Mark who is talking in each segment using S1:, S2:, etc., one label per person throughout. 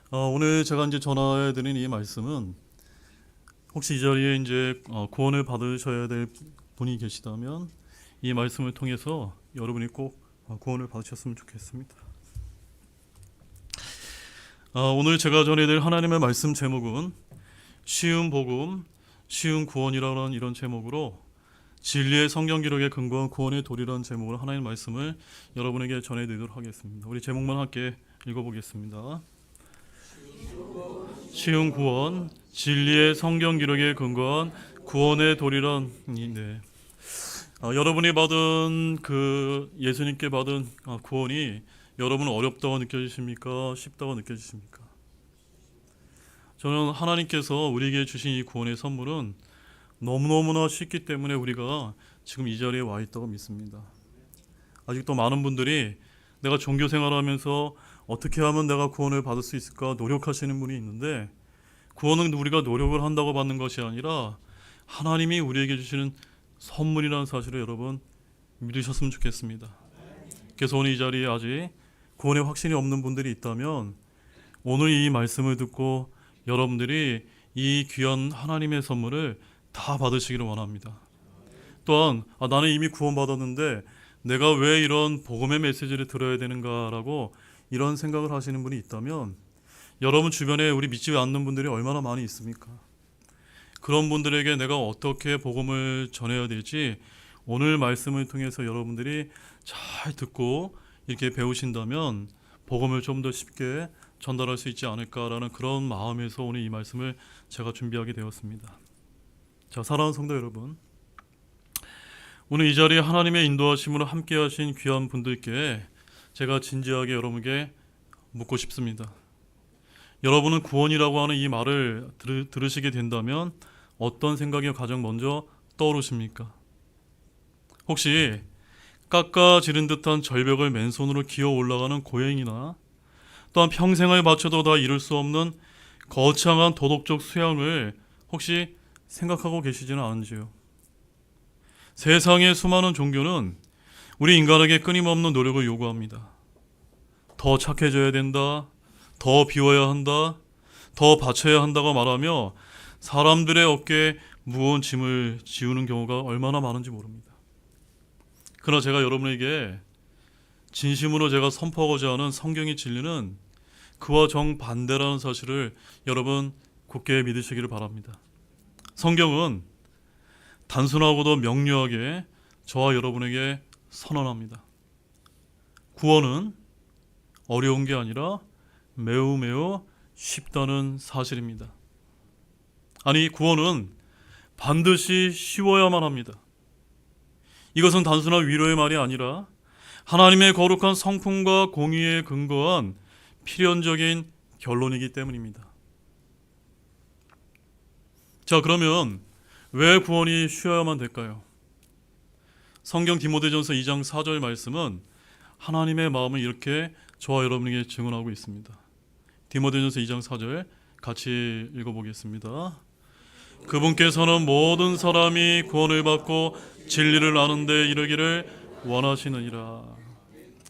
S1: 오늘 제가 이제 전화해 드린 이 말씀은 혹시 이 자리에 이제 구원을 받으셔야 될 분이 계시다면 이 말씀을 통해서 여러분이 꼭 구원을 받으셨으면 좋겠습니다. 오늘 제가 전해드릴 하나님의 말씀 제목은 쉬운 복음, 쉬운 구원이라는 이런 제목으로 진리의 성경 기록에 근거한 구원의 도리라는 제목으로 하나님의 말씀을 여러분에게 전해드리도록 하겠습니다. 우리 제목만 함께 읽어보겠습니다. 쉬운 구원, 진리의 성경 기록에 근거한 구원의 도리란 여러분이 받은 예수님께 받은 구원이 여러분은 어렵다고 느껴지십니까? 쉽다고 느껴지십니까? 저는 하나님께서 우리에게 주신 이 구원의 선물은 너무너무나 쉽기 때문에 우리가 지금 이 자리에 와 있다고 믿습니다. 아직도 많은 분들이 내가 종교 생활하면서 어떻게 하면 내가 구원을 받을 수 있을까 노력하시는 분이 있는데, 구원은 우리가 노력을 한다고 받는 것이 아니라 하나님이 우리에게 주시는 선물이라는 사실을 여러분 믿으셨으면 좋겠습니다. 그래서 오늘 이 자리에 아직 구원의 확신이 없는 분들이 있다면 오늘 이 말씀을 듣고 여러분들이 이 귀한 하나님의 선물을 다 받으시기를 원합니다. 또한 나는 이미 구원받았는데 내가 왜 이런 복음의 메시지를 들어야 되는가라고 이런 생각을 하시는 분이 있다면, 여러분 주변에 우리 믿지 않는 분들이 얼마나 많이 있습니까? 그런 분들에게 내가 어떻게 복음을 전해야 될지 오늘 말씀을 통해서 여러분들이 잘 듣고 이렇게 배우신다면 복음을 좀 더 쉽게 전달할 수 있지 않을까라는 그런 마음에서 오늘 이 말씀을 제가 준비하게 되었습니다. 자, 사랑하는 성도 여러분, 오늘 이 자리에 하나님의 인도하심으로 함께 하신 귀한 분들께 제가 진지하게 여러분에게 묻고 싶습니다. 여러분은 구원이라고 하는 이 말을 들으시게 된다면 어떤 생각이 가장 먼저 떠오르십니까? 혹시 깎아지른 듯한 절벽을 맨손으로 기어 올라가는 고행이나 또한 평생을 바쳐도 다 이룰 수 없는 거창한 도덕적 수양을 혹시 생각하고 계시지는 않은지요? 세상의 수많은 종교는 우리 인간에게 끊임없는 노력을 요구합니다. 더 착해져야 된다, 더 비워야 한다, 더 바쳐야 한다고 말하며 사람들의 어깨에 무거운 짐을 지우는 경우가 얼마나 많은지 모릅니다. 그러나 제가 여러분에게 진심으로 제가 선포하고자 하는 성경의 진리는 그와 정반대라는 사실을 여러분 굳게 믿으시기를 바랍니다. 성경은 단순하고도 명료하게 저와 여러분에게 선언합니다. 구원은 어려운 게 아니라 매우 매우 쉽다는 사실입니다. 아니, 구원은 반드시 쉬워야만 합니다. 이것은 단순한 위로의 말이 아니라 하나님의 거룩한 성품과 공의에 근거한 필연적인 결론이기 때문입니다. 자, 그러면 왜 구원이 쉬워야만 될까요? 성경 디모데전서 2장 4절 말씀은 하나님의 마음을 이렇게 저와 여러분에게 증언하고 있습니다. 디모데전서 2장 4절 같이 읽어보겠습니다. 그분께서는 모든 사람이 구원을 받고 진리를 아는 데 이르기를 원하시느니라.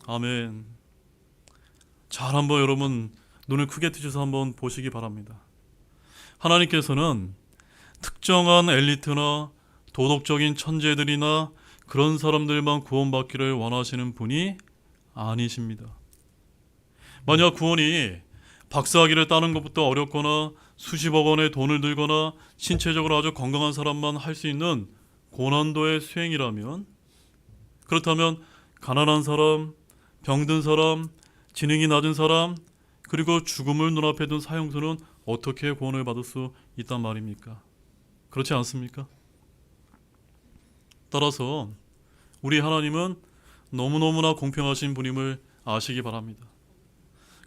S1: 아멘. 잘 한번 여러분 눈을 크게 뜨셔서 한번 보시기 바랍니다. 하나님께서는 특정한 엘리트나 도덕적인 천재들이나 그런 사람들만 구원받기를 원하시는 분이 아니십니다. 만약 구원이 박사학위를 따는 것부터 어렵거나 수십억 원의 돈을 들거나 신체적으로 아주 건강한 사람만 할 수 있는 고난도의 수행이라면, 그렇다면 가난한 사람, 병든 사람, 지능이 낮은 사람, 그리고 죽음을 눈앞에 둔 사형수는 어떻게 구원을 받을 수 있단 말입니까? 그렇지 않습니까? 따라서 우리 하나님은 너무너무나 공평하신 분임을 아시기 바랍니다.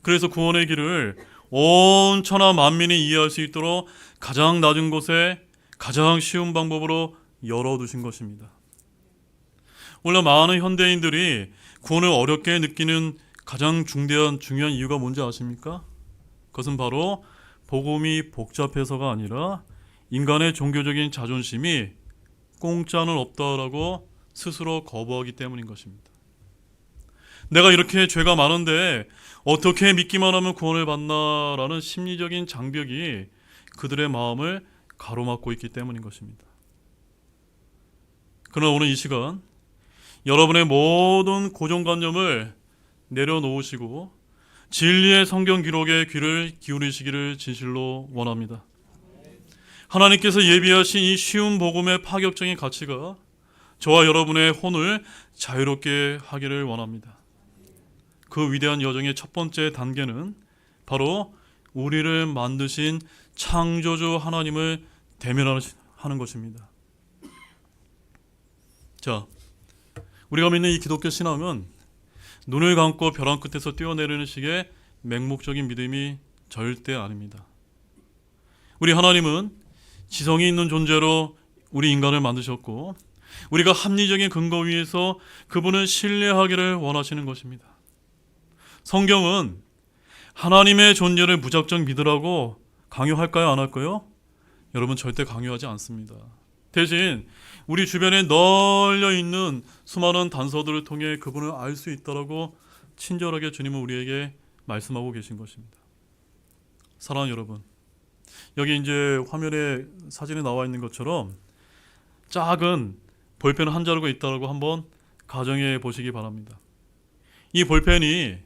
S1: 그래서 구원의 길을 온 천하 만민이 이해할 수 있도록 가장 낮은 곳에 가장 쉬운 방법으로 열어두신 것입니다. 원래 많은 현대인들이 구원을 어렵게 느끼는 가장 중요한 이유가 뭔지 아십니까? 그것은 바로 복음이 복잡해서가 아니라 인간의 종교적인 자존심이 공짜는 없다라고 스스로 거부하기 때문인 것입니다. 내가 이렇게 죄가 많은데 어떻게 믿기만 하면 구원을 받나라는 심리적인 장벽이 그들의 마음을 가로막고 있기 때문인 것입니다. 그러나 오늘 이 시간 여러분의 모든 고정관념을 내려놓으시고 진리의 성경 기록에 귀를 기울이시기를 진실로 원합니다. 하나님께서 예비하신 이 쉬운 복음의 파격적인 가치가 저와 여러분의 혼을 자유롭게 하기를 원합니다. 그 위대한 여정의 첫 번째 단계는 바로 우리를 만드신 창조주 하나님을 대면하는 것입니다. 자, 우리가 믿는 이 기독교 신앙은 눈을 감고 벼랑 끝에서 뛰어내리는 식의 맹목적인 믿음이 절대 아닙니다. 우리 하나님은 지성이 있는 존재로 우리 인간을 만드셨고 우리가 합리적인 근거 위에서 그분을 신뢰하기를 원하시는 것입니다. 성경은 하나님의 존재를 무작정 믿으라고 강요할까요? 안 할까요? 여러분, 절대 강요하지 않습니다. 대신 우리 주변에 널려 있는 수많은 단서들을 통해 그분을 알 수 있다라고 친절하게 주님은 우리에게 말씀하고 계신 것입니다. 사랑하는 여러분, 여기 이제 화면에 사진에 나와 있는 것처럼 작은 볼펜 한 자루가 있다고 한번 가정해 보시기 바랍니다. 이 볼펜이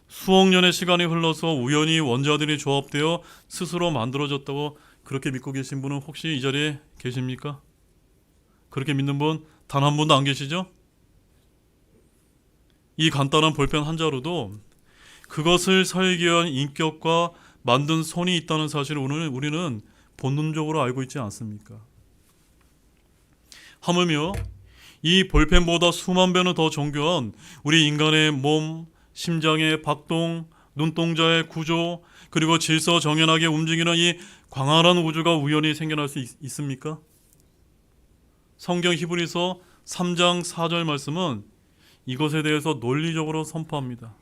S1: 수억 년의 시간이 흘러서 우연히 원자들이 조합되어 스스로 만들어졌다고 그렇게 믿고 계신 분은 혹시 이 자리에 계십니까? 그렇게 믿는 분 단 한 분도 안 계시죠? 이 간단한 볼펜 한 자루도 그것을 설계한 인격과 만든 손이 있다는 사실을 우리는 본능적으로 알고 있지 않습니까? 하물며 이 볼펜보다 수만 배는 더 정교한 우리 인간의 몸, 심장의 박동, 눈동자의 구조, 그리고 질서정연하게 움직이는 이 광활한 우주가 우연히 생겨날 수 있습니까? 성경 히브리서 3장 4절 말씀은 이것에 대해서 논리적으로 선포합니다.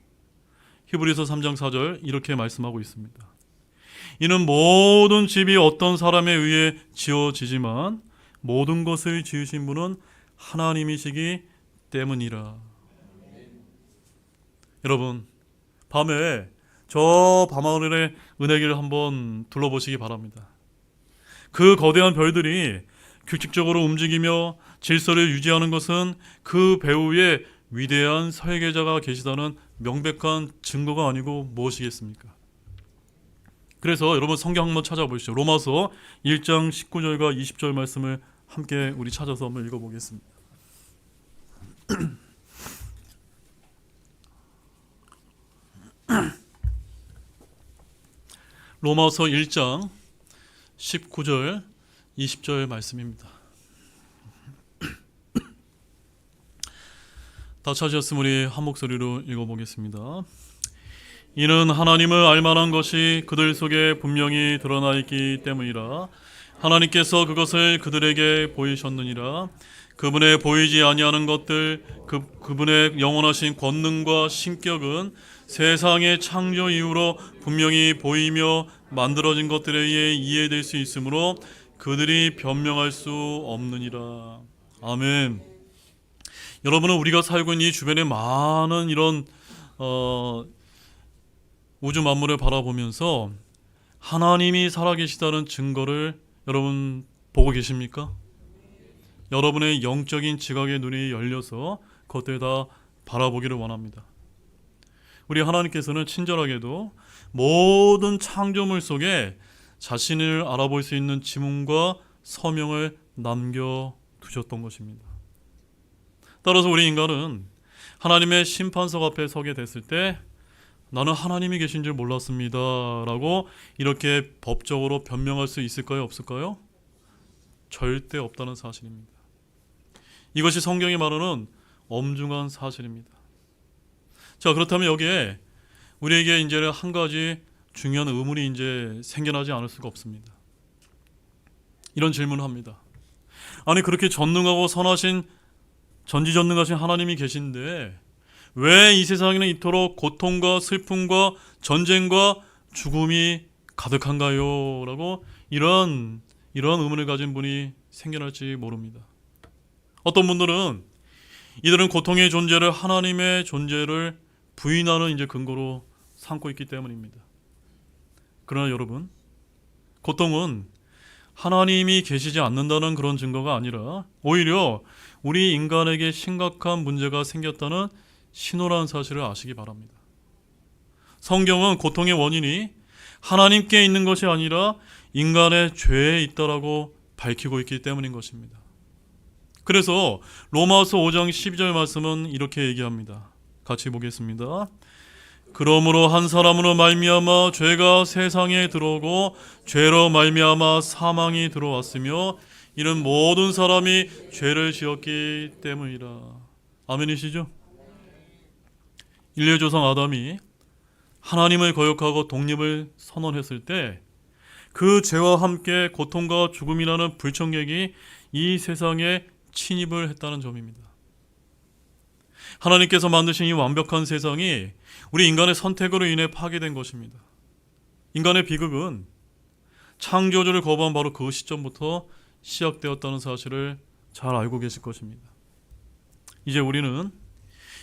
S1: 히브리서 3장 4절 이렇게 말씀하고 있습니다. 이는 모든 집이 어떤 사람에 의해 지어지지만 모든 것을 지으신 분은 하나님이시기 때문이라. 여러분, 밤에 저 밤하늘의 은하계를 한번 둘러보시기 바랍니다. 그 거대한 별들이 규칙적으로 움직이며 질서를 유지하는 것은 그 배후에 위대한 설계자가 계시다는 명백한 증거가 아니고 무엇이겠습니까? 그래서 여러분 성경 한번 찾아보시죠. 로마서 1장 19절과 20절 말씀을 함께 우리 찾아서 한번 읽어보겠습니다. 로마서 1장 19절 20절 말씀입니다. 다 찾으셨으면 우리 한 목소리로 읽어보겠습니다. 이는 하나님을 알만한 것이 그들 속에 분명히 드러나 있기 때문이라. 하나님께서 그것을 그들에게 보이셨느니라. 그분의 보이지 아니하는 것들, 그분의 영원하신 권능과 신격은 세상의 창조 이후로 분명히 보이며 만들어진 것들에 의해 이해될 수 있으므로 그들이 변명할 수 없느니라. 아멘. 여러분은 우리가 살고 있는 이 주변에 많은 이런 우주 만물을 바라보면서 하나님이 살아계시다는 증거를 여러분 보고 계십니까? 여러분의 영적인 지각의 눈이 열려서 그것들 다 바라보기를 원합니다. 우리 하나님께서는 친절하게도 모든 창조물 속에 자신을 알아볼 수 있는 지문과 서명을 남겨두셨던 것입니다. 따라서 우리 인간은 하나님의 심판석 앞에 서게 됐을 때 나는 하나님이 계신 줄 몰랐습니다 라고 이렇게 법적으로 변명할 수 있을까요? 없을까요? 절대 없다는 사실입니다. 이것이 성경이 말하는 엄중한 사실입니다. 자, 그렇다면 여기에 우리에게 이제는 한 가지 중요한 의문이 이제 생겨나지 않을 수가 없습니다. 이런 질문을 합니다. 아니, 그렇게 전능하고 선하신 전지전능하신 하나님이 계신데 왜 이 세상에는 이토록 고통과 슬픔과 전쟁과 죽음이 가득한가요? 라고 이런 의문을 가진 분이 생겨날지 모릅니다. 어떤 분들은 이들은 고통의 존재를 하나님의 존재를 부인하는 이제 근거로 삼고 있기 때문입니다. 그러나 여러분, 고통은 하나님이 계시지 않는다는 그런 증거가 아니라 오히려 우리 인간에게 심각한 문제가 생겼다는 신호라는 사실을 아시기 바랍니다. 성경은 고통의 원인이 하나님께 있는 것이 아니라 인간의 죄에 있다라고 밝히고 있기 때문인 것입니다. 그래서 로마서 5장 12절 말씀은 이렇게 얘기합니다. 같이 보겠습니다. 그러므로 한 사람으로 말미암아 죄가 세상에 들어오고 죄로 말미암아 사망이 들어왔으며 이는 모든 사람이 죄를 지었기 때문이라. 아멘이시죠? 인류 조상 아담이 하나님을 거역하고 독립을 선언했을 때 그 죄와 함께 고통과 죽음이라는 불청객이 이 세상에 침입을 했다는 점입니다. 하나님께서 만드신 이 완벽한 세상이 우리 인간의 선택으로 인해 파괴된 것입니다. 인간의 비극은 창조주를 거부한 바로 그 시점부터 시작되었다는 사실을 잘 알고 계실 것입니다. 이제 우리는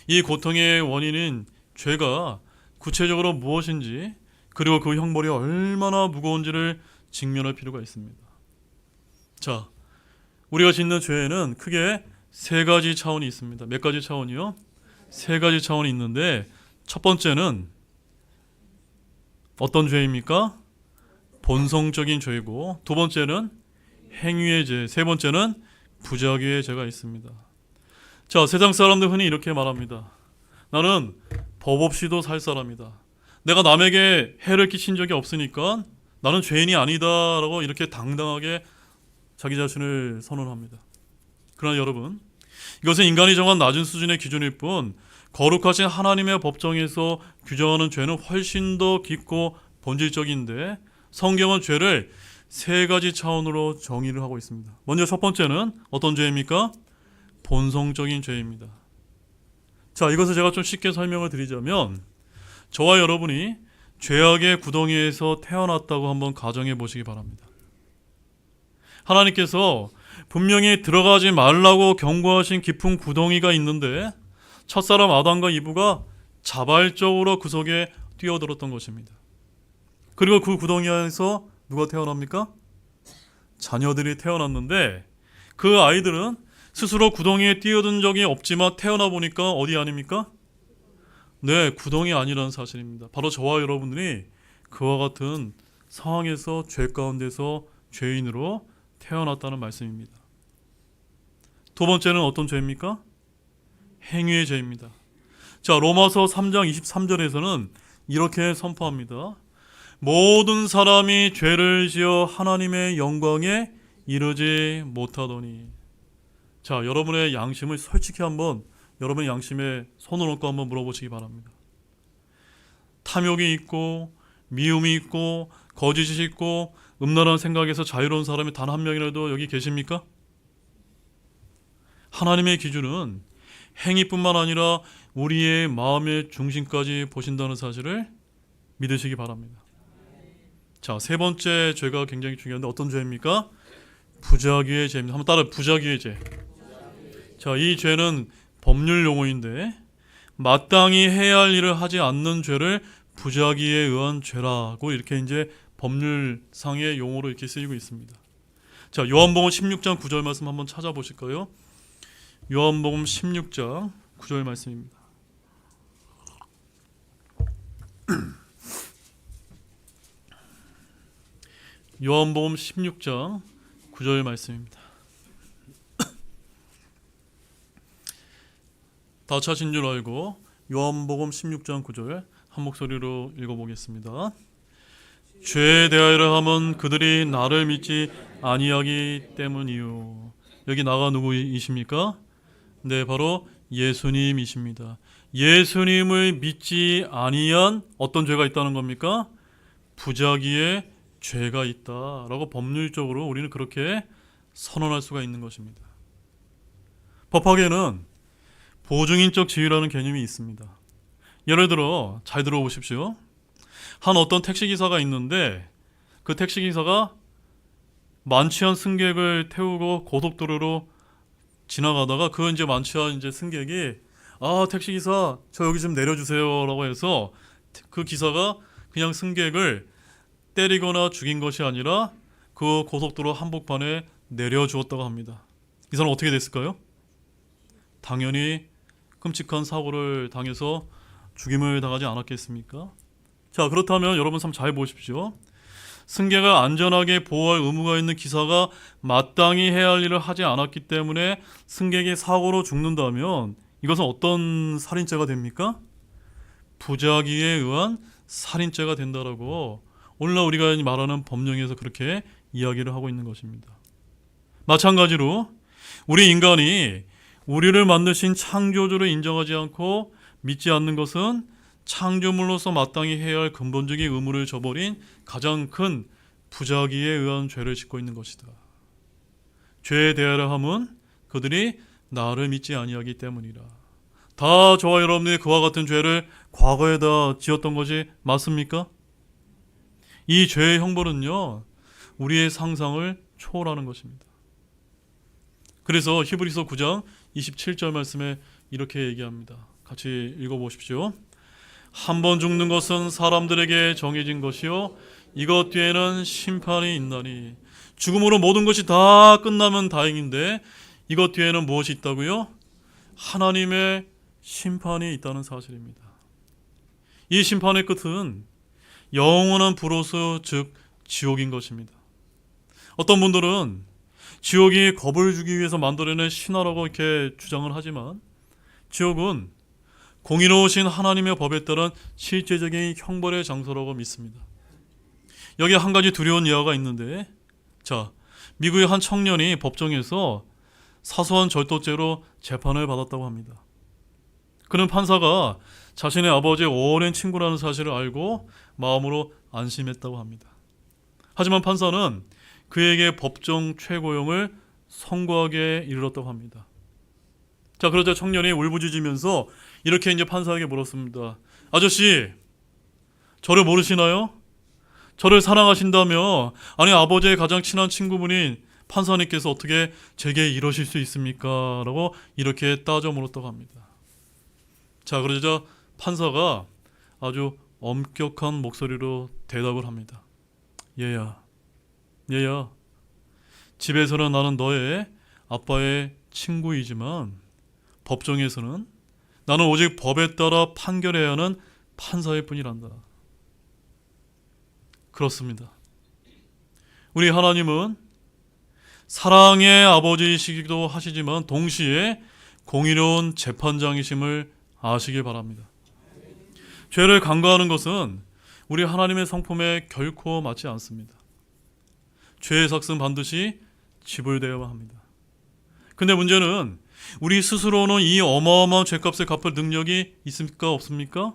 S1: 이 고통의 원인인 죄가 구체적으로 무엇인지 그리고 그 형벌이 얼마나 무거운지를 직면할 필요가 있습니다. 자, 우리가 짓는 죄에는 크게 세 가지 차원이 있습니다. 몇 가지 차원이요? 세 가지 차원이 있는데 첫 번째는 어떤 죄입니까? 본성적인 죄이고, 두 번째는 행위의 죄, 세 번째는 부작위의 죄가 있습니다. 자, 세상 사람들 흔히 이렇게 말합니다. 나는 법 없이도 살 사람이다. 내가 남에게 해를 끼친 적이 없으니까 나는 죄인이 아니다라고 이렇게 당당하게 자기 자신을 선언합니다. 그러나 여러분, 이것은 인간이 정한 낮은 수준의 기준일 뿐 거룩하신 하나님의 법정에서 규정하는 죄는 훨씬 더 깊고 본질적인데 성경은 죄를 세 가지 차원으로 정의를 하고 있습니다. 먼저 첫 번째는 어떤 죄입니까? 본성적인 죄입니다. 자, 이것을 제가 좀 쉽게 설명을 드리자면 저와 여러분이 죄악의 구덩이에서 태어났다고 한번 가정해 보시기 바랍니다. 하나님께서 분명히 들어가지 말라고 경고하신 깊은 구덩이가 있는데 첫사람 아담과 이브가 자발적으로 그 속에 뛰어들었던 것입니다. 그리고 그 구덩이 안에서 누가 태어납니까? 자녀들이 태어났는데 그 아이들은 스스로 구덩이에 뛰어든 적이 없지만 태어나 보니까 어디 아닙니까? 네, 구덩이 아니라는 사실입니다. 바로 저와 여러분들이 그와 같은 상황에서 죄 가운데서 죄인으로 태어났다는 말씀입니다. 두 번째는 어떤 죄입니까? 행위의 죄입니다. 자, 로마서 3장 23절에서는 이렇게 선포합니다. 모든 사람이 죄를 지어 하나님의 영광에 이르지 못하더니. 자, 여러분의 양심을 솔직히 한번 여러분의 양심에 손을 얹고 한번 물어보시기 바랍니다. 탐욕이 있고 미움이 있고 거짓이 있고 음란한 생각에서 자유로운 사람이 단 한 명이라도 여기 계십니까? 하나님의 기준은 행위뿐만 아니라 우리의 마음의 중심까지 보신다는 사실을 믿으시기 바랍니다. 자, 세 번째 죄가 굉장히 중요한데 어떤 죄입니까? 부작위의 죄입니다. 한번 따라 부작위의 죄. 자, 이 죄는 법률 용어인데 마땅히 해야 할 일을 하지 않는 죄를 부작위에 의한 죄라고 이렇게 이제 법률상의 용어로 이렇게 쓰이고 있습니다. 자, 요한복음 16장 9절 말씀 한번 찾아보실까요? 요한복음 16장 9절 말씀입니다. 요한복음 16장 9절 말씀입니다. 다 찾은 줄 알고 요한복음 16장 9절 한 목소리로 읽어보겠습니다. 죄에 대하여라 함은 그들이 나를 믿지 아니하기 때문이요. 여기 나가 누구이십니까? 네, 바로 예수님이십니다. 예수님을 믿지 아니한 어떤 죄가 있다는 겁니까? 부작위의 죄가 있다라고 법률적으로 우리는 그렇게 선언할 수가 있는 것입니다. 법학에는 보증인적 지위라는 개념이 있습니다. 예를 들어 잘 들어보십시오. 한 어떤 택시기사가 있는데 그 택시기사가 만취한 승객을 태우고 고속도로로 지나가다가 그 이제 많지 않은 이제 승객이 택시기사 저 여기 좀 내려주세요라고 해서 그 기사가 그냥 승객을 때리거나 죽인 것이 아니라 그 고속도로 한복판에 내려주었다고 합니다. 이 사람 어떻게 됐을까요? 당연히 끔찍한 사고를 당해서 죽임을 당하지 않았겠습니까? 자, 그렇다면 여러분 한번 잘 보십시오. 승객을 안전하게 보호할 의무가 있는 기사가 마땅히 해야 할 일을 하지 않았기 때문에 승객이 사고로 죽는다면 이것은 어떤 살인죄가 됩니까? 부작위에 의한 살인죄가 된다라고 오늘날 우리가 말하는 법령에서 그렇게 이야기를 하고 있는 것입니다. 마찬가지로 우리 인간이 우리를 만드신 창조주를 인정하지 않고 믿지 않는 것은 창조물로서 마땅히 해야 할 근본적인 의무를 저버린 가장 큰 부작위에 의한 죄를 짓고 있는 것이다. 죄에 대하여 함은 그들이 나를 믿지 아니하기 때문이라. 다 저와 여러분들이 그와 같은 죄를 과거에다 지었던 것이 맞습니까? 이 죄의 형벌은요, 우리의 상상을 초월하는 것입니다. 그래서 히브리서 9장 27절 말씀에 이렇게 얘기합니다. 같이 읽어보십시오. 한 번 죽는 것은 사람들에게 정해진 것이요 이것 뒤에는 심판이 있나니. 죽음으로 모든 것이 다 끝나면 다행인데 이것 뒤에는 무엇이 있다고요? 하나님의 심판이 있다는 사실입니다. 이 심판의 끝은 영원한 불호수, 즉 지옥인 것입니다. 어떤 분들은 지옥이 겁을 주기 위해서 만들어낸 신화라고 이렇게 주장을 하지만 지옥은 공의로우신 하나님의 법에 따른 실제적인 형벌의 장소라고 믿습니다. 여기 한 가지 두려운 예화가 있는데, 자, 미국의 한 청년이 법정에서 사소한 절도죄로 재판을 받았다고 합니다. 그는 판사가 자신의 아버지의 오랜 친구라는 사실을 알고 마음으로 안심했다고 합니다. 하지만 판사는 그에게 법정 최고형을 선고하게 이르렀다고 합니다. 자, 그러자 청년이 울부짖으면서 이렇게 이제 판사에게 물었습니다. 아저씨, 저를 모르시나요? 저를 사랑하신다며 아니 아버지의 가장 친한 친구분인 판사님께서 어떻게 제게 이러실 수 있습니까? 라고 이렇게 따져 물었다고 합니다. 자, 그러자 판사가 아주 엄격한 목소리로 대답을 합니다. 얘야, 집에서는 나는 너의 아빠의 친구이지만 법정에서는 나는 오직 법에 따라 판결해야 하는 판사일 뿐이란다. 그렇습니다. 우리 하나님은 사랑의 아버지이시기도 하시지만 동시에 공의로운 재판장이심을 아시길 바랍니다. 죄를 간과하는 것은 우리 하나님의 성품에 결코 맞지 않습니다. 죄의 삭은 반드시 지불되어야 합니다. 근데 문제는 우리 스스로는 이 어마어마한 죄값을 갚을 능력이 있습니까? 없습니까?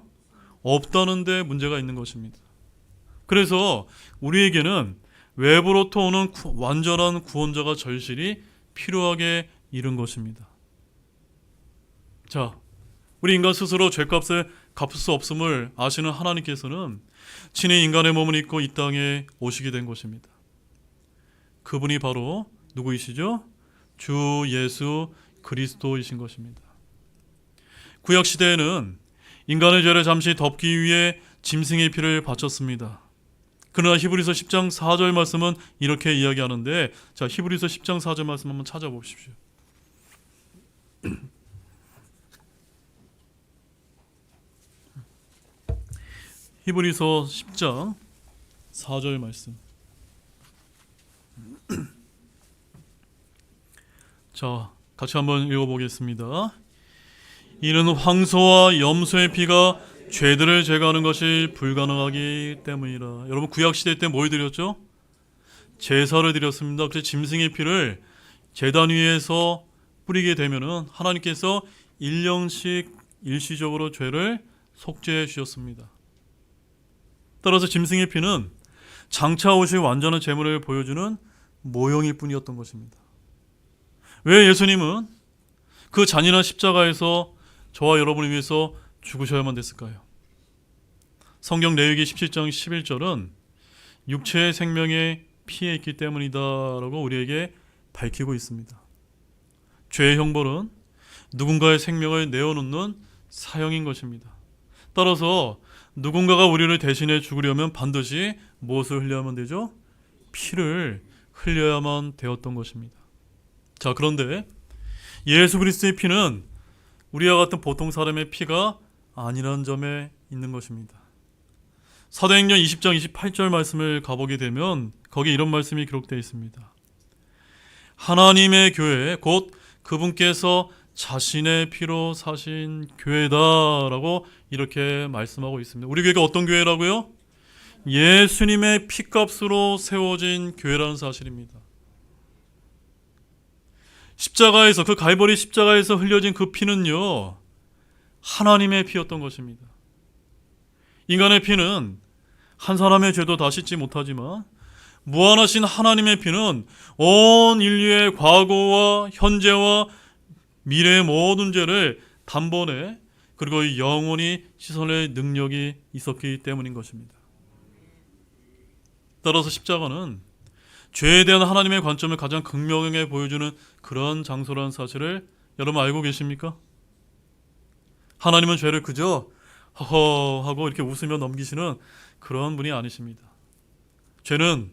S1: 없다는데 문제가 있는 것입니다. 그래서 우리에게는 외부로부터 오는 완전한 구원자가 절실히 필요하게 이른 것입니다. 자, 우리 인간 스스로 죄값을 갚을 수 없음을 아시는 하나님께서는 친히 인간의 몸을 입고 이 땅에 오시게 된 것입니다. 그분이 바로 누구이시죠? 주 예수 그리스도이신 것입니다. 구약 시대에는 인간의 죄를 잠시 덮기 위해 짐승의 피를 바쳤습니다. 그러나 히브리서 10장 4절 말씀은 이렇게 이야기하는데, 자, 히브리서 10장 4절 말씀 한번 찾아보십시오. 히브리서 10장 4절 말씀. 자, 같이 한번 읽어보겠습니다. 이는 황소와 염소의 피가 죄들을 제거하는 것이 불가능하기 때문이라. 여러분, 구약시대 때 뭘 드렸죠? 제사를 드렸습니다. 그래서 짐승의 피를 제단 위에서 뿌리게 되면은 하나님께서 1년씩 일시적으로 죄를 속죄해 주셨습니다. 따라서 짐승의 피는 장차 오실 완전한 제물을 보여주는 모형일 뿐이었던 것입니다. 왜 예수님은 그 잔인한 십자가에서 저와 여러분을 위해서 죽으셔야만 됐을까요? 성경 레위기 17장 11절은 육체의 생명에 피해 있기 때문이다 라고 우리에게 밝히고 있습니다. 죄의 형벌은 누군가의 생명을 내어놓는 사형인 것입니다. 따라서 누군가가 우리를 대신해 죽으려면 반드시 무엇을 흘려야만 되죠? 피를 흘려야만 되었던 것입니다. 자, 그런데 예수 그리스도의 피는 우리와 같은 보통 사람의 피가 아니라는 점에 있는 것입니다. 사도행전 20장 28절 말씀을 가보게 되면 거기 이런 말씀이 기록되어 있습니다. 하나님의 교회 곧 그분께서 자신의 피로 사신 교회다라고 이렇게 말씀하고 있습니다. 우리 교회가 어떤 교회라고요? 예수님의 피값으로 세워진 교회라는 사실입니다. 십자가에서, 그 갈보리 십자가에서 흘려진 그 피는요, 하나님의 피였던 것입니다. 인간의 피는 한 사람의 죄도 다 씻지 못하지만 무한하신 하나님의 피는 온 인류의 과거와 현재와 미래의 모든 죄를 단번에 그리고 영원히 씻어낼 능력이 있었기 때문인 것입니다. 따라서 십자가는 죄에 대한 하나님의 관점을 가장 극명하게 보여주는 그런 장소라는 사실을 여러분 알고 계십니까? 하나님은 죄를 그저 허허 하고 이렇게 웃으며 넘기시는 그런 분이 아니십니다. 죄는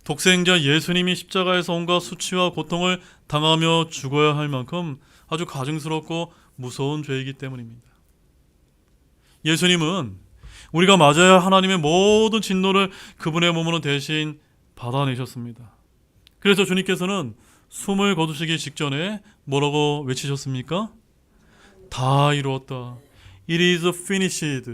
S1: 독생자 예수님이 십자가에서 온갖 수치와 고통을 당하며 죽어야 할 만큼 아주 가증스럽고 무서운 죄이기 때문입니다. 예수님은 우리가 맞아야 하나님의 모든 진노를 그분의 몸으로 대신 받아내셨습니다. 그래서 주님께서는 숨을 거두시기 직전에 뭐라고 외치셨습니까? 다 이루었다. It is finished.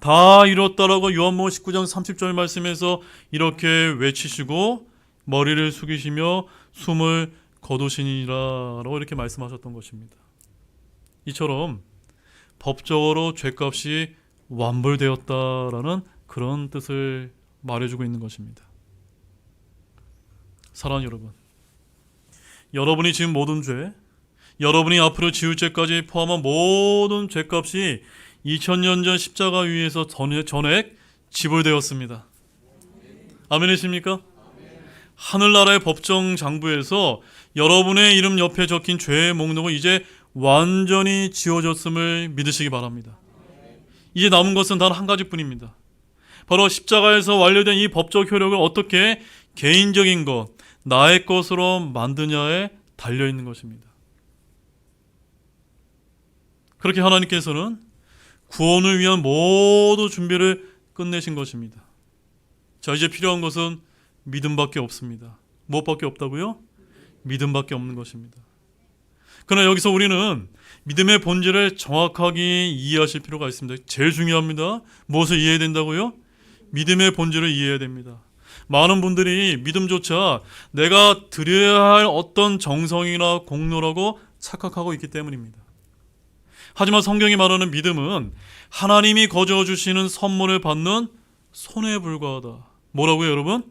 S1: 다 이뤘다라고 요한복음 19장 30절 말씀에서 이렇게 외치시고 머리를 숙이시며 숨을 거두시니라라고 이렇게 말씀하셨던 것입니다. 이처럼 법적으로 죄값이 완불되었다라는 그런 뜻을 말해주고 있는 것입니다. 사랑하는 여러분, 여러분이 지은 모든 죄, 여러분이 앞으로 지을 죄까지 포함한 모든 죄값이 2000년 전 십자가 위에서 전액 지불되었습니다. 아멘이십니까? 하늘나라의 법정 장부에서 여러분의 이름 옆에 적힌 죄의 목록은 이제 완전히 지워졌음을 믿으시기 바랍니다. 이제 남은 것은 단 한 가지뿐입니다. 바로 십자가에서 완료된 이 법적 효력을 어떻게 개인적인 것, 나의 것으로 만드냐에 달려있는 것입니다. 그렇게 하나님께서는 구원을 위한 모든 준비를 끝내신 것입니다. 자, 이제 필요한 것은 믿음밖에 없습니다. 무엇밖에 없다고요? 믿음밖에 없는 것입니다. 그러나 여기서 우리는 믿음의 본질을 정확하게 이해하실 필요가 있습니다. 제일 중요합니다. 무엇을 이해해야 된다고요? 믿음의 본질을 이해해야 됩니다. 많은 분들이 믿음조차 내가 드려야 할 어떤 정성이나 공로라고 착각하고 있기 때문입니다. 하지만 성경이 말하는 믿음은 하나님이 거저 주시는 선물을 받는 손에 불과하다. 뭐라고요, 여러분?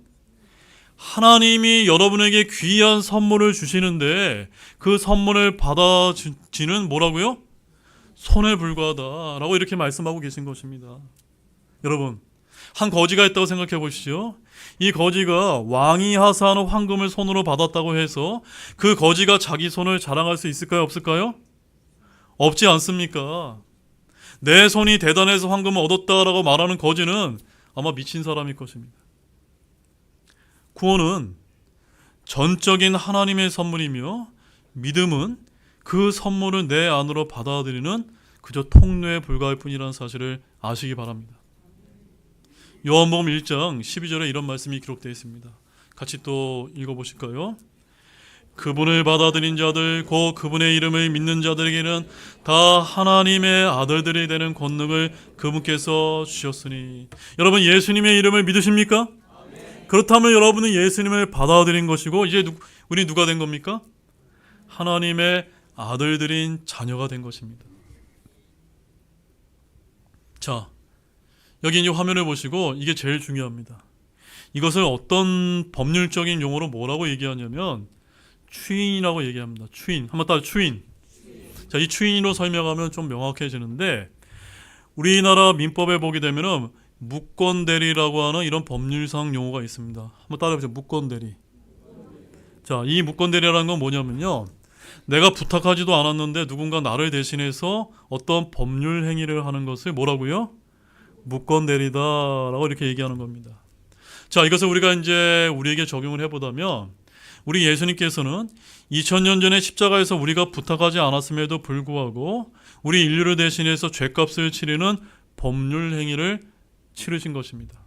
S1: 하나님이 여러분에게 귀한 선물을 주시는데 그 선물을 받아지는 뭐라고요? 손에 불과하다라고 이렇게 말씀하고 계신 것입니다. 여러분, 한 거지가 있다고 생각해 보시죠. 이 거지가 왕이 하사하는 황금을 손으로 받았다고 해서 그 거지가 자기 손을 자랑할 수 있을까요, 없을까요? 없지 않습니까? 내 손이 대단해서 황금을 얻었다라고 말하는 거지는 아마 미친 사람일 것입니다. 구원은 전적인 하나님의 선물이며 믿음은 그 선물을 내 안으로 받아들이는 그저 통로에 불과할 뿐이라는 사실을 아시기 바랍니다. 요한복음 1장 12절에 이런 말씀이 기록되어 있습니다. 같이 또 읽어보실까요? 그분을 받아들인 자들 곧 그분의 이름을 믿는 자들에게는 다 하나님의 아들들이 되는 권능을 그분께서 주셨으니. 여러분, 예수님의 이름을 믿으십니까? 그렇다면 여러분은 예수님을 받아들인 것이고 이제 우리 누가 된 겁니까? 하나님의 아들들인 자녀가 된 것입니다. 자, 여기 이제 화면을 보시고 이게 제일 중요합니다. 이것을 어떤 법률적인 용어로 뭐라고 얘기하냐면 추인이라고 얘기합니다. 추인. 한번 따라 추인. 자, 이 추인으로 설명하면 좀 명확해지는데 우리나라 민법에 보게 되면은 무권대리라고 하는 이런 법률상 용어가 있습니다. 한번 따라해보세요. 무권대리. 자, 이 무권대리라는 건 뭐냐면요, 내가 부탁하지도 않았는데 누군가 나를 대신해서 어떤 법률 행위를 하는 것을 뭐라고요? 무권대리다라고 이렇게 얘기하는 겁니다. 자, 이것을 우리가 이제 우리에게 적용을 해보자면 우리 예수님께서는 2000년 전에 십자가에서 우리가 부탁하지 않았음에도 불구하고 우리 인류를 대신해서 죄값을 치르는 법률 행위를 치르신 것입니다.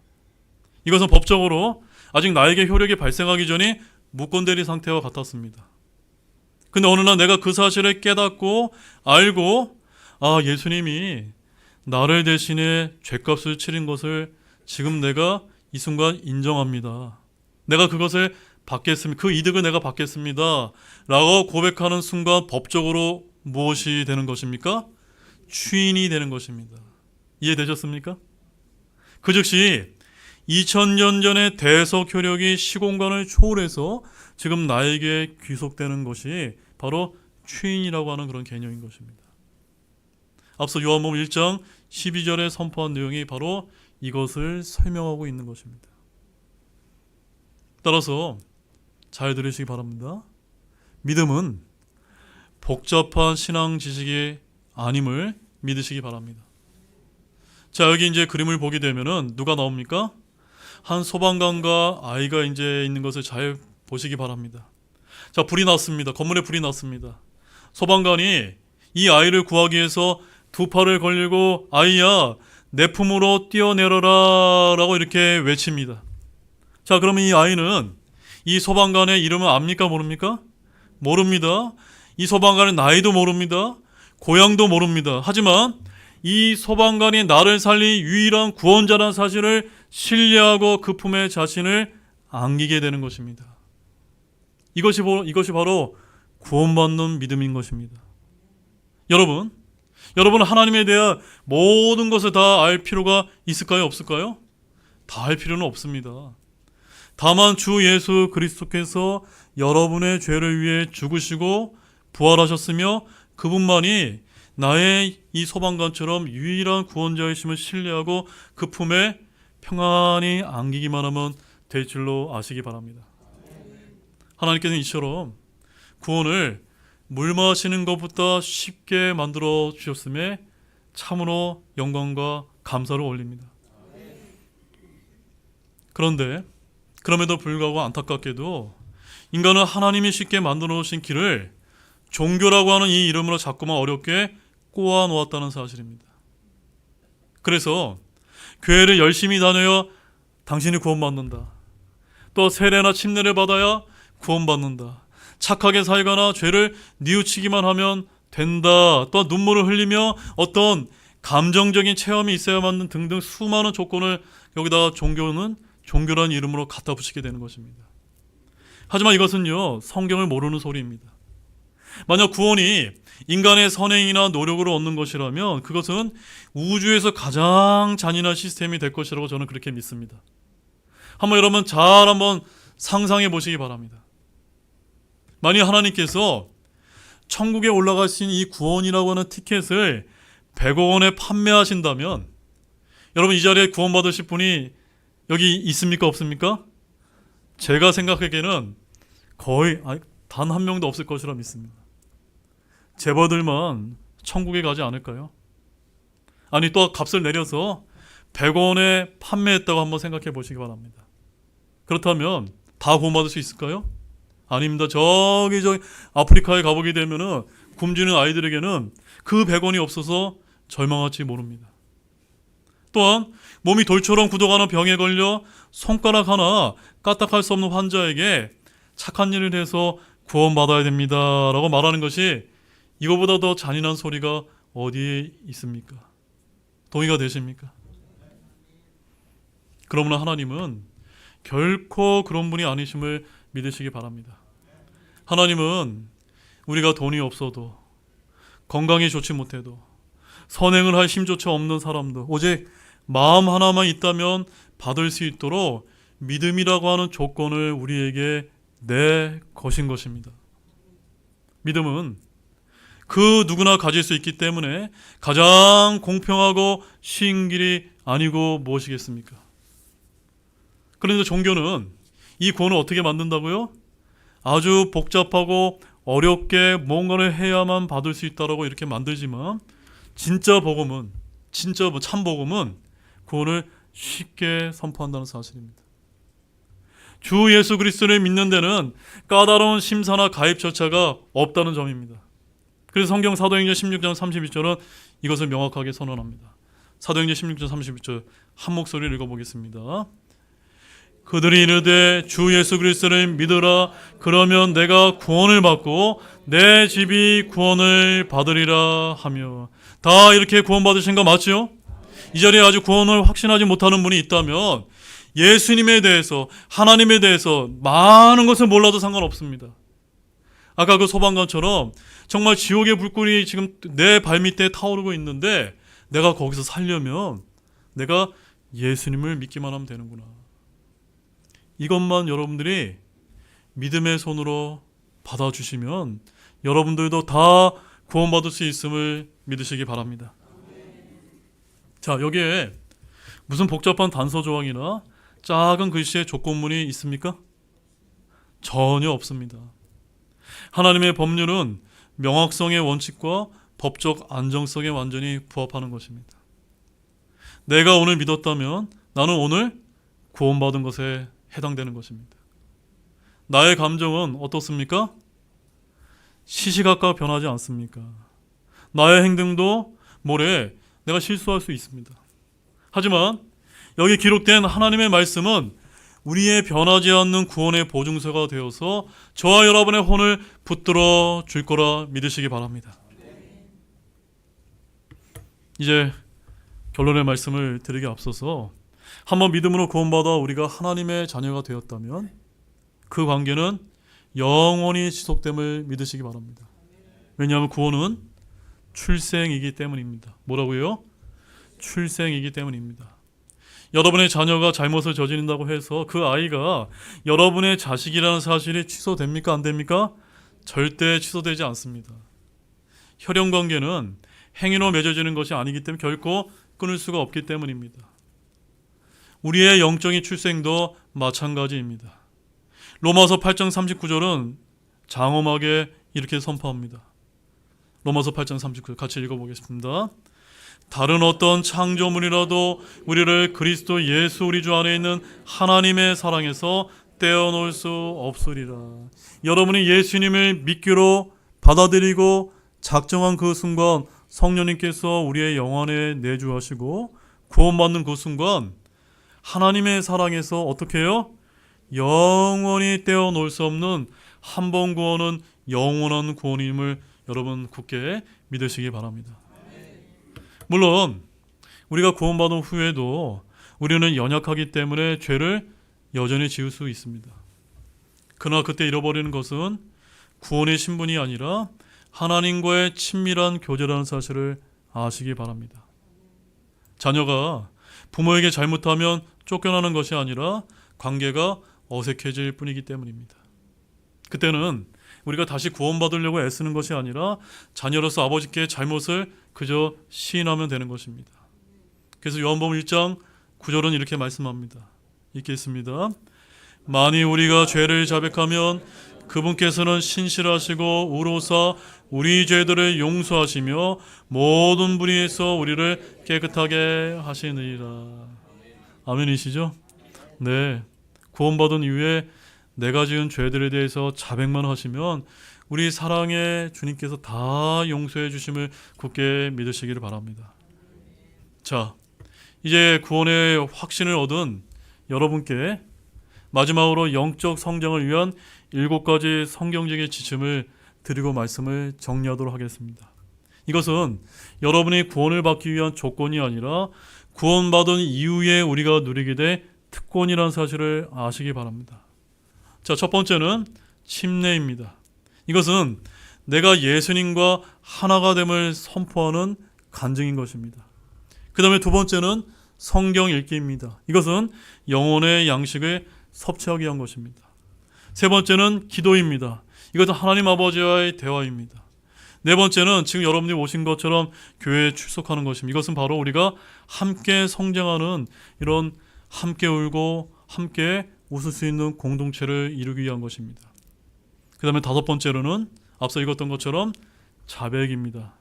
S1: 이것은 법적으로 아직 나에게 효력이 발생하기 전에 무권대리 상태와 같았습니다. 근데 어느 날 내가 그 사실을 깨닫고 알고 예수님이 나를 대신해 죄값을 치른 것을 지금 내가 이 순간 인정합니다. 내가 그것을 받겠습니다. 그 이득을 내가 받겠습니다. 라고 고백하는 순간 법적으로 무엇이 되는 것입니까? 추인이 되는 것입니다. 이해되셨습니까? 그 즉시 2000년 전의 대속 효력이 시공간을 초월해서 지금 나에게 귀속되는 것이 바로 추인이라고 하는 그런 개념인 것입니다. 앞서 요한복음 1장 12절에 선포한 내용이 바로 이것을 설명하고 있는 것입니다. 따라서 잘 들으시기 바랍니다. 믿음은 복잡한 신앙 지식이 아님을 믿으시기 바랍니다. 자, 여기 이제 그림을 보게 되면은 누가 나옵니까? 한 소방관과 아이가 이제 있는 것을 잘 보시기 바랍니다. 자, 불이 났습니다. 건물에 불이 났습니다. 소방관이 이 아이를 구하기 위해서 두 팔을 걸리고 아이야 내 품으로 뛰어내려라 라고 이렇게 외칩니다. 자, 그러면 이 아이는 이 소방관의 이름을 압니까 모릅니까? 모릅니다. 이 소방관의 나이도 모릅니다. 고향도 모릅니다. 하지만 이 소방관이 나를 살린 유일한 구원자라는 사실을 신뢰하고 그 품에 자신을 안기게 되는 것입니다. 이것이 바로 구원받는 믿음인 것입니다. 여러분 하나님에 대한 모든 것을 다 알 필요가 있을까요? 없을까요? 다 알 필요는 없습니다. 다만 주 예수 그리스도께서 여러분의 죄를 위해 죽으시고 부활하셨으며 그분만이 나의 이 소방관처럼 유일한 구원자이심을 신뢰하고 그 품에 평안히 안기기만 하면 될 줄로 아시기 바랍니다. 하나님께서는 이처럼 구원을 물 마시는 것보다 쉽게 만들어 주셨음에 참으로 영광과 감사를 올립니다. 그런데 그럼에도 불구하고 안타깝게도 인간은 하나님이 쉽게 만들어 놓으신 길을 종교라고 하는 이 이름으로 자꾸만 어렵게 꼬아 놓았다는 사실입니다. 그래서 교회를 열심히 다녀야 당신이 구원받는다. 또 세례나 침례를 받아야 구원받는다. 착하게 살거나 죄를 뉘우치기만 하면 된다. 또 눈물을 흘리며 어떤 감정적인 체험이 있어야만 등등 수많은 조건을 여기다가 종교라는 이름으로 갖다 붙이게 되는 것입니다. 하지만 이것은요, 성경을 모르는 소리입니다. 만약 구원이 인간의 선행이나 노력으로 얻는 것이라면 그것은 우주에서 가장 잔인한 시스템이 될 것이라고 저는 그렇게 믿습니다. 여러분 한번 상상해 보시기 바랍니다. 만약 하나님께서 천국에 올라가신 이 구원이라고 하는 티켓을 100억 원에 판매하신다면 여러분 이 자리에 구원받으실 분이 여기 있습니까? 없습니까? 제가 생각하기에는 거의 단 한 명도 없을 것이라 믿습니다. 재벌들만 천국에 가지 않을까요? 또 값을 내려서 100원에 판매했다고 한번 생각해 보시기 바랍니다. 그렇다면 다 구원받을 수 있을까요? 아닙니다. 저기 아프리카에 가보게 되면은 굶주리는 아이들에게는 그 100원이 없어서 절망할지 모릅니다. 또한 몸이 돌처럼 굳어가는 병에 걸려 손가락 하나 까딱할 수 없는 환자에게 착한 일을 해서 구원받아야 됩니다 라고 말하는 것이 이거보다 더 잔인한 소리가 어디에 있습니까? 동의가 되십니까? 그러므로 하나님은 결코 그런 분이 아니심을 믿으시기 바랍니다. 하나님은 우리가 돈이 없어도 건강이 좋지 못해도 선행을 할 힘조차 없는 사람도 오직 마음 하나만 있다면 받을 수 있도록 믿음이라고 하는 조건을 우리에게 내거신 것입니다. 믿음은 그 누구나 가질 수 있기 때문에 가장 공평하고 쉬운 길이 아니고 무엇이겠습니까? 그런데 종교는 이 구원을 어떻게 만든다고요? 아주 복잡하고 어렵게 뭔가를 해야만 받을 수 있다라고 이렇게 만들지만 진짜 복음은, 진짜 참 복음은 구원을 쉽게 선포한다는 사실입니다. 주 예수 그리스도를 믿는 데는 까다로운 심사나 가입 절차가 없다는 점입니다. 그래서 성경 사도행전 16장 32절은 이것을 명확하게 선언합니다. 사도행전 16장 32절 한 목소리를 읽어보겠습니다. 그들이 이르되 주 예수 그리스도를 믿으라. 그러면 내가 구원을 받고 내 집이 구원을 받으리라 하며. 다 이렇게 구원받으신 거 맞죠? 이 자리에 아직 구원을 확신하지 못하는 분이 있다면 예수님에 대해서, 하나님에 대해서 많은 것을 몰라도 상관없습니다. 아까 그 소방관처럼 정말 지옥의 불꽃이 지금 내 발밑에 타오르고 있는데 내가 거기서 살려면 내가 예수님을 믿기만 하면 되는구나. 이것만 여러분들이 믿음의 손으로 받아주시면 여러분들도 다 구원받을 수 있음을 믿으시기 바랍니다. 자, 여기에 무슨 복잡한 단서 조항이나 작은 글씨의 조건문이 있습니까? 전혀 없습니다. 하나님의 법률은 명확성의 원칙과 법적 안정성에 완전히 부합하는 것입니다. 내가 오늘 믿었다면 나는 오늘 구원받은 것에 해당되는 것입니다. 나의 감정은 어떻습니까? 시시각각 변하지 않습니까? 나의 행동도 모레 내가 실수할 수 있습니다. 하지만 여기 기록된 하나님의 말씀은 우리의 변하지 않는 구원의 보증서가 되어서 저와 여러분의 혼을 붙들어 줄 거라 믿으시기 바랍니다. 이제 결론의 말씀을 드리기 앞서서 한번 믿음으로 구원받아 우리가 하나님의 자녀가 되었다면 그 관계는 영원히 지속됨을 믿으시기 바랍니다. 왜냐하면 구원은 출생이기 때문입니다. 뭐라고요? 출생이기 때문입니다. 여러분의 자녀가 잘못을 저지른다고 해서 그 아이가 여러분의 자식이라는 사실이 취소됩니까? 안 됩니까? 절대 취소되지 않습니다. 혈연관계는 행위로 맺어지는 것이 아니기 때문에 결코 끊을 수가 없기 때문입니다. 우리의 영적인 출생도 마찬가지입니다. 로마서 8장 39절은 장엄하게 이렇게 선포합니다. 로마서 8장 39절 같이 읽어보겠습니다. 다른 어떤 창조물이라도 우리를 그리스도 예수 우리 주 안에 있는 하나님의 사랑에서 떼어놓을 수 없으리라. 여러분이 예수님을 믿기로 받아들이고 작정한 그 순간 성령님께서 우리의 영 안에 내주하시고 구원받는 그 순간 하나님의 사랑에서 어떻게 해요? 영원히 떼어놓을 수 없는 한 번 구원은 영원한 구원임을 여러분 굳게 믿으시기 바랍니다. 물론 우리가 구원받은 후에도 우리는 연약하기 때문에 죄를 여전히 지을 수 있습니다. 그러나 그때 잃어버리는 것은 구원의 신분이 아니라 하나님과의 친밀한 교제라는 사실을 아시기 바랍니다. 자녀가 부모에게 잘못하면 쫓겨나는 것이 아니라 관계가 어색해질 뿐이기 때문입니다. 그때는 우리가 다시 구원받으려고 애쓰는 것이 아니라 자녀로서 아버지께 잘못을 그저 시인하면 되는 것입니다. 그래서 요한복음 1장 9절은 이렇게 말씀합니다. 읽겠습니다. 만일 우리가 죄를 자백하면 그분께서는 신실하시고 의로사 우리 죄들을 용서하시며 모든 불의에서 우리를 깨끗하게 하시느니라. 아멘이시죠? 네. 구원받은 이후에 내가 지은 죄들에 대해서 자백만 하시면 우리 사랑의 주님께서 다 용서해 주심을 굳게 믿으시기를 바랍니다. 자, 이제 구원의 확신을 얻은 여러분께 마지막으로 영적 성장을 위한 7가지 성경적인 지침을 드리고 말씀을 정리하도록 하겠습니다. 이것은 여러분이 구원을 받기 위한 조건이 아니라 구원받은 이후에 우리가 누리게 될 특권이라는 사실을 아시기 바랍니다. 자, 첫 번째는 침례입니다. 이것은 내가 예수님과 하나가 됨을 선포하는 간증인 것입니다. 그 다음에 두 번째는 성경 읽기입니다. 이것은 영혼의 양식을 섭취하기 위한 것입니다. 세 번째는 기도입니다. 이것은 하나님 아버지와의 대화입니다. 네 번째는 지금 여러분이 오신 것처럼 교회에 출석하는 것입니다. 이것은 바로 우리가 함께 성장하는 이런 함께 울고 함께 웃을 수 있는 공동체를 이루기 위한 것입니다. 그 다음에 다섯 번째로는 앞서 읽었던 것처럼 자백입니다.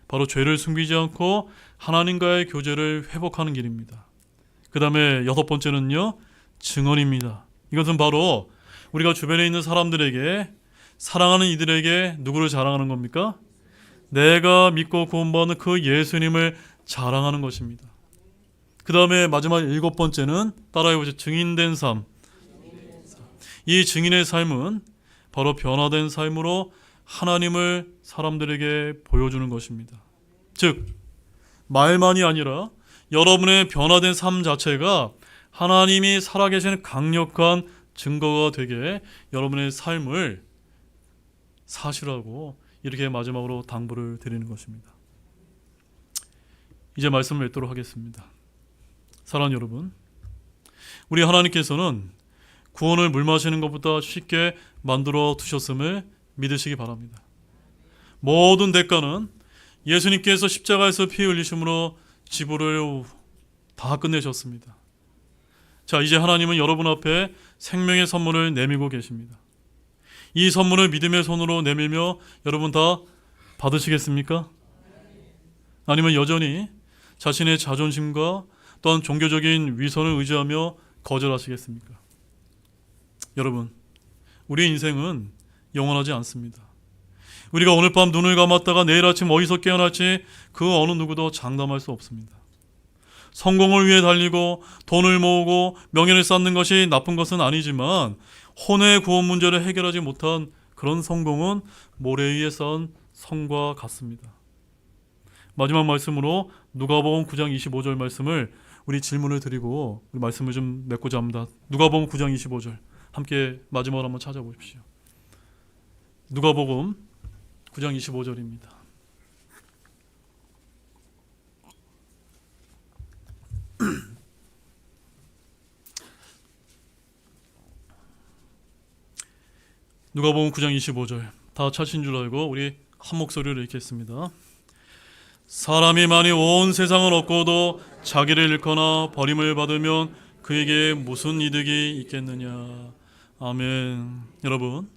S1: 바로 죄를 숨기지 않고 하나님과의 교제를 회복하는 길입니다. 그 다음에 여섯 번째는요, 증언입니다. 이것은 바로 우리가 주변에 있는 사람들에게, 사랑하는 이들에게 누구를 자랑하는 겁니까? 내가 믿고 구원받는 그 예수님을 자랑하는 것입니다. 그 다음에 마지막 일곱 번째는 따라해보죠. 증인된 삶. 이 증인의 삶은 바로 변화된 삶으로 하나님을 사람들에게 보여주는 것입니다. 즉, 말만이 아니라 여러분의 변화된 삶 자체가 하나님이 살아계시는 강력한 증거가 되게 여러분의 삶을 사시라고 이렇게 마지막으로 당부를 드리는 것입니다. 이제 말씀을 맺도록 하겠습니다. 사랑하는 여러분, 우리 하나님께서는 구원을 물 마시는 것보다 쉽게 만들어 두셨음을 믿으시기 바랍니다. 모든 대가는 예수님께서 십자가에서 피 흘리심으로 지불을 다 끝내셨습니다. 자, 이제 하나님은 여러분 앞에 생명의 선물을 내밀고 계십니다. 이 선물을 믿음의 손으로 내밀며 여러분 다 받으시겠습니까? 아니면 여전히 자신의 자존심과 또한 종교적인 위선을 의지하며 거절하시겠습니까? 여러분, 우리의 인생은 영원하지 않습니다. 우리가 오늘 밤 눈을 감았다가 내일 아침 어디서 깨어날지 그 어느 누구도 장담할 수 없습니다. 성공을 위해 달리고 돈을 모으고 명예를 쌓는 것이 나쁜 것은 아니지만 혼의 구원 문제를 해결하지 못한 그런 성공은 모래 위에 쌓은 성과 같습니다. 마지막 말씀으로 누가복음 9장 25절 말씀을 우리 질문을 드리고 우리 말씀을 좀 맺고자 합니다. 누가복음 9장 25절 함께 마지막으로 한번 찾아보십시오. 누가복음 9장 25절입니다. 누가복음 9장 25절 다 찾으신 줄 알고 우리 한 목소리로 읽겠습니다. 사람이 만일 온 세상을 얻고도 자기를 잃거나 버림을 받으면 그에게 무슨 이득이 있겠느냐. 아멘. 여러분,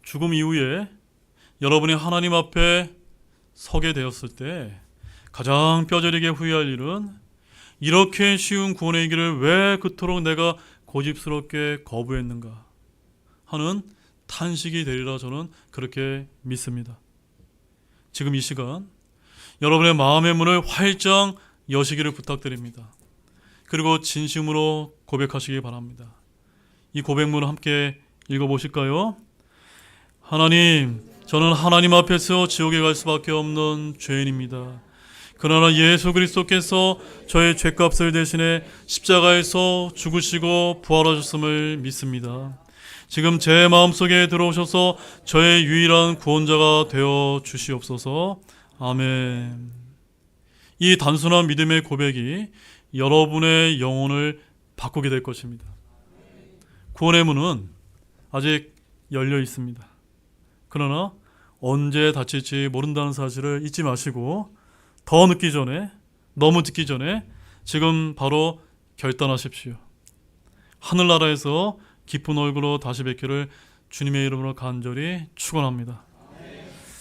S1: 죽음 이후에 여러분이 하나님 앞에 서게 되었을 때 가장 뼈저리게 후회할 일은 이렇게 쉬운 구원의 길을 왜 그토록 내가 고집스럽게 거부했는가 하는 탄식이 되리라 저는 그렇게 믿습니다. 지금 이 시간 여러분의 마음의 문을 활짝 여시기를 부탁드립니다. 그리고 진심으로 고백하시기 바랍니다. 이 고백문을 함께 읽어보실까요? 하나님, 저는 하나님 앞에서 지옥에 갈 수밖에 없는 죄인입니다. 그러나 예수 그리스도께서 저의 죄값을 대신해 십자가에서 죽으시고 부활하셨음을 믿습니다. 지금 제 마음속에 들어오셔서 저의 유일한 구원자가 되어 주시옵소서. 아멘. 이 단순한 믿음의 고백이 여러분의 영혼을 바꾸게 될 것입니다. 구원의 문은 아직 열려 있습니다. 그러나 언제 닫힐지 모른다는 사실을 잊지 마시고 더 늦기 전에, 너무 늦기 전에 지금 바로 결단하십시오. 하늘나라에서 기쁜 얼굴로 다시 뵙기를 주님의 이름으로 간절히 축원합니다.